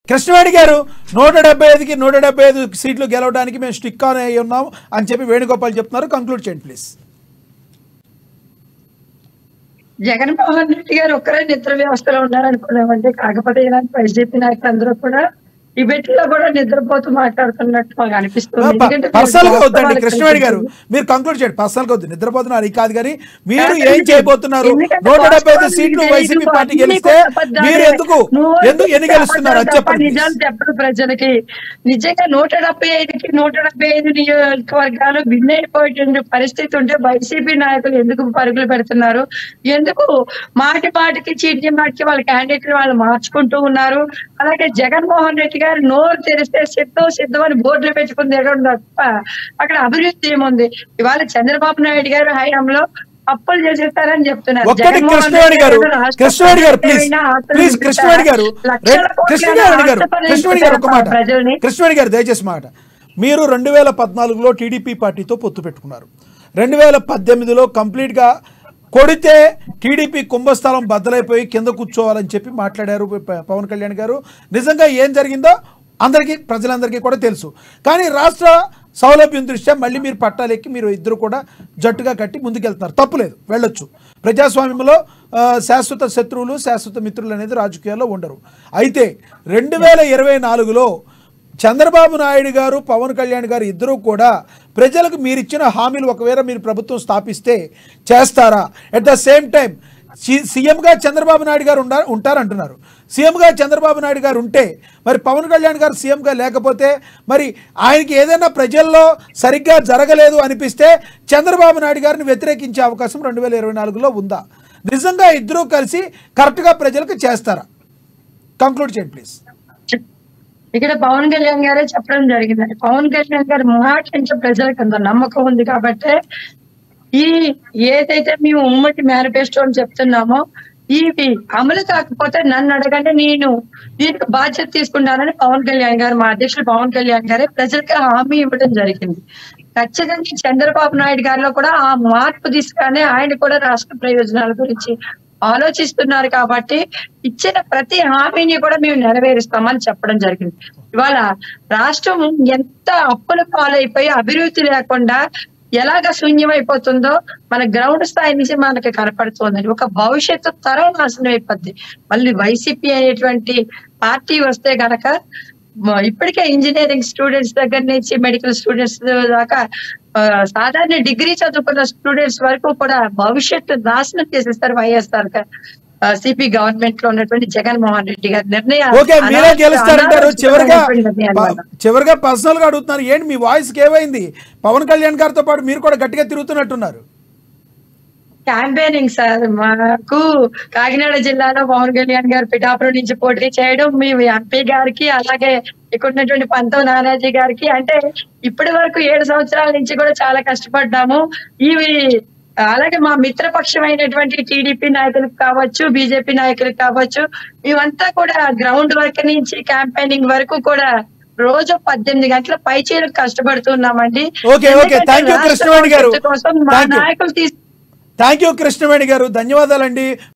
కృష్ణవేణి గారు 175కి 175 సీట్లు గెలవడానికి మేము స్టిక్ ఆన్ అయి ఉన్నాం అని చెప్పి వేణుగోపాల్ చెప్తున్నారు. కంక్లూడ్ చేయండి ప్లీజ్. జగన్మోహన్ రెడ్డి గారు ఒక్కరే నిద్ర వ్యవస్థలో ఉన్నారనుకున్నామండి. కాకపోతే ఇలాంటి వైసీపీ నాయకులు అందరూ కూడా ఈ బెట్లో కూడా నిద్రపోతూ మాట్లాడుతున్నట్టు మాకు అనిపిస్తుంది. పర్సనల్ గా వద్దండి కృష్ణవేణి గారు, మీరు కంక్లూడ్ చేయండి. పర్సనల్ గా వద్దు, నిద్రపోతున్నారు అది కాదు, కానీ మీరు ఏం చేయబోతున్నారు? 175 సీట్లు వైసీపీ పార్టీ గెలిస్తే మీరు ఎందుకు ఎన్ని గెలుస్తున్నారు అది చెప్పండి. నిజాలు చెప్పరు ప్రజలకి. నిజంగా 175కి 175 నియోజకవర్గాలు భిన్నైపోయే పరిస్థితి ఉంటే వైసీపీ నాయకులు ఎందుకు పరుగులు పెడుతున్నారు? ఎందుకు మాటి మాటికి చీటి మాటికి వాళ్ళ క్యాండిడేట్ వాళ్ళు మార్చుకుంటూ ఉన్నారు? అలాగే జగన్మోహన్ రెడ్డి గారు నోరు తెరిస్తే సిద్ధం అని బోర్డులు పెట్టుకుని తప్ప అక్కడ అభివృద్ధి ఏముంది? ఇవాళ చంద్రబాబు నాయుడు గారు హయాంలో అప్పులు చేసేస్తారని చెప్తున్నారు. కృష్ణవేణి గారు దయచేసి మాట, మీరు 2014లో టీడీపీ పార్టీతో పొత్తు పెట్టుకున్నారు. 2018లో కంప్లీట్ గా కొడితే టీడీపీ కుంభస్థలం బద్దలైపోయి కింద కూర్చోవాలని చెప్పి మాట్లాడారు పవన్ కళ్యాణ్ గారు. నిజంగా ఏం జరిగిందో అందరికీ ప్రజలందరికీ కూడా తెలుసు. కానీ రాష్ట్ర సౌలభ్యం దృష్ట్యా మళ్ళీ మీరు పట్టాలెక్కి మీరు ఇద్దరు కూడా జట్టుగా కట్టి ముందుకెళ్తున్నారు. తప్పులేదు, వెళ్ళొచ్చు. ప్రజాస్వామ్యంలో శాశ్వత శత్రువులు శాశ్వత మిత్రులు అనేది రాజకీయాల్లో ఉండరు. అయితే 2024లో చంద్రబాబు నాయుడు గారు పవన్ కళ్యాణ్ గారు ఇద్దరూ కూడా ప్రజలకు మీరు ఇచ్చిన హామీలు ఒకవేళ మీరు ప్రభుత్వం స్థాపిస్తే చేస్తారా? ఎట్ ద సేమ్ టైం సీఎంగా చంద్రబాబు నాయుడు గారు ఉంటారంటున్నారు. సీఎంగా చంద్రబాబు నాయుడు గారు ఉంటే మరి పవన్ కళ్యాణ్ గారు సీఎంగా లేకపోతే మరి ఆయనకి ఏదైనా ప్రజల్లో సరిగ్గా జరగలేదు అనిపిస్తే చంద్రబాబు నాయుడు గారిని వ్యతిరేకించే అవకాశం 2024లో ఉందా? నిజంగా ఇద్దరూ కలిసి కరెక్ట్గా ప్రజలకు చేస్తారా? కంక్లూడ్ చేయండి ప్లీజ్. ఇక్కడ పవన్ కళ్యాణ్ గారే చెప్పడం జరిగిందండి. పవన్ కళ్యాణ్ గారి మాట నుంచి ప్రజలకు అంత నమ్మకం ఉంది కాబట్టి ఈ ఏదైతే మేము ఉమ్మడి మేనిఫెస్టో అని చెప్తున్నామో ఇవి అమలు కాకపోతే నన్ను అడగండి, నేను దీనికి బాధ్యత తీసుకుంటానని పవన్ కళ్యాణ్ గారు, మా అధ్యక్షులు పవన్ కళ్యాణ్ గారే ప్రజలకి హామీ ఇవ్వడం జరిగింది. ఖచ్చితంగా చంద్రబాబు నాయుడు గారిలో కూడా ఆ మార్పు తీసుకుని ఆయన కూడా రాష్ట్ర ప్రయోజనాల గురించి ఆలోచిస్తున్నారు కాబట్టి ఇచ్చిన ప్రతి హామీని కూడా మేము నెరవేరుస్తామని చెప్పడం జరిగింది. ఇవాళ రాష్ట్రం ఎంత అప్పుల పాలైపోయి అభివృద్ధి లేకుండా ఎలాగ శూన్యమైపోతుందో మన గ్రౌండ్ స్థాయి నుంచి మనకి కనపడుతుందండి. ఒక భవిష్యత్తు తరం నాశనం అయిపోద్ది. మళ్ళీ వైసీపీ అనేటువంటి పార్టీ వస్తే గనక ఇప్పటికే ఇంజనీరింగ్ స్టూడెంట్స్ దగ్గర నుంచి మెడికల్ స్టూడెంట్స్ దాకా సాధారణ డిగ్రీ చదువుకున్న స్టూడెంట్స్ వరకు కూడా భవిష్యత్తు నాశనం చేసేస్తారు వైఎస్ఆర్ సిపి గవర్నమెంట్ లో ఉన్నటువంటి జగన్మోహన్ రెడ్డి గారి నిర్ణయాలు. చివరిగా పర్సనల్ గా అడుగుతున్నారు, ఏంటి మీ వాయిస్ ఏమైంది? పవన్ కళ్యాణ్ గారితో పాటు మీరు కూడా గట్టిగా తిరుగుతున్నట్టున్నారు. క్యాంపెయినింగ్ సార్, మాకు కాకినాడ జిల్లాలో పవన్ కళ్యాణ్ గారు పిఠాపురం నుంచి పోటీ చేయడం, మీ ఎంపీ గారికి అలాగే ఇక్కడ ఉన్నటువంటి పంతం నానాజీ గారికి, అంటే ఇప్పటి వరకు 7 సంవత్సరాల నుంచి కూడా చాలా కష్టపడ్డాము. ఇవి అలాగే మా మిత్రపక్షమైనటువంటి టీడీపీ నాయకులకు కావచ్చు, బీజేపీ నాయకులకు కావచ్చు, మేమంతా కూడా గ్రౌండ్ వర్క్ నుంచి క్యాంపెయినింగ్ వరకు కూడా రోజు 18 గంటల పైచీలకు కష్టపడుతున్నామండి. థ్యాంక్ యూ కృష్ణవేణి గారు, ధన్యవాదాలండి.